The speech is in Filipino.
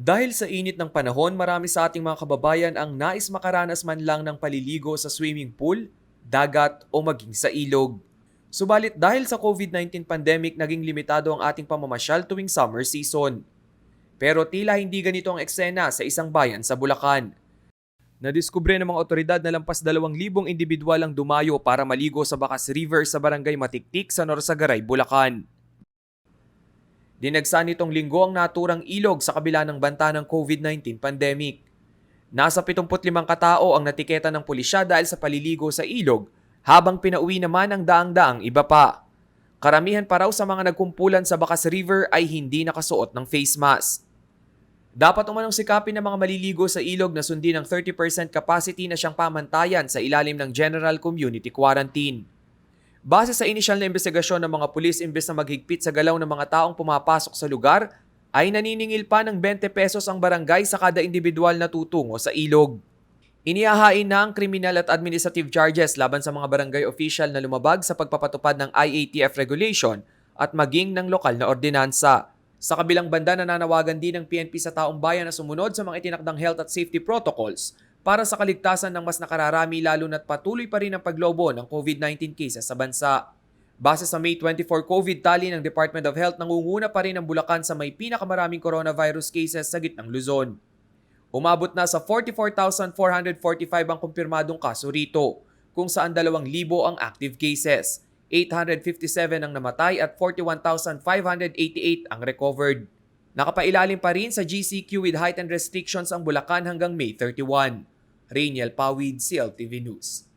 Dahil sa init ng panahon, marami sa ating mga kababayan ang nais makaranas man lang ng paliligo sa swimming pool, dagat o maging sa ilog. Subalit dahil sa COVID-19 pandemic, naging limitado ang ating pamamasyal tuwing summer season. Pero tila hindi ganito ang eksena sa isang bayan sa Bulacan. Nadiskubre ng mga otoridad na lampas 2,000 individual ang dumayo para maligo sa Bacas River sa barangay Matiktik sa Norsagaray, Bulacan. Dinagsa nitong linggo ang naturang ilog sa kabila ng banta ng COVID-19 pandemic. Nasa 75 katao ang natiketa ng pulisya dahil sa paliligo sa ilog, habang pinauwi naman ang daang-daang iba pa. Karamihan pa raw sa mga nagkumpulan sa Bacas River ay hindi nakasuot ng face mask. Dapat umanong sikapin ng mga maliligo sa ilog na sundin ang 30% capacity na siyang pamantayan sa ilalim ng General Community Quarantine. Base sa inisyal na investigasyon ng mga pulis, imbes na maghigpit sa galaw ng mga taong pumapasok sa lugar, ay naniningil pa ng 20 pesos ang barangay sa kada individual na tutungo sa ilog. Inihahain na ang kriminal at administrative charges laban sa mga barangay official na lumabag sa pagpapatupad ng IATF regulation at maging ng lokal na ordinansa. Sa kabilang banda, nananawagan din ng PNP sa taong bayan na sumunod sa mga itinakdang health at safety protocols para sa kaligtasan ng mas nakararami, lalo na't patuloy pa rin ang paglobo ng COVID-19 cases sa bansa. Base sa May 24 COVID tally ng Department of Health, nangunguna pa rin ang Bulacan sa may pinakamaraming coronavirus cases sa gitnang Luzon. Umabot na sa 44,445 ang kumpirmadong kaso rito, kung saan 2,000 ang active cases. 857 ang namatay at 41,588 ang recovered. Nakapailalim pa rin sa GCQ with heightened restrictions ang Bulacan hanggang May 31. Rainiel Pawid, CLTV News.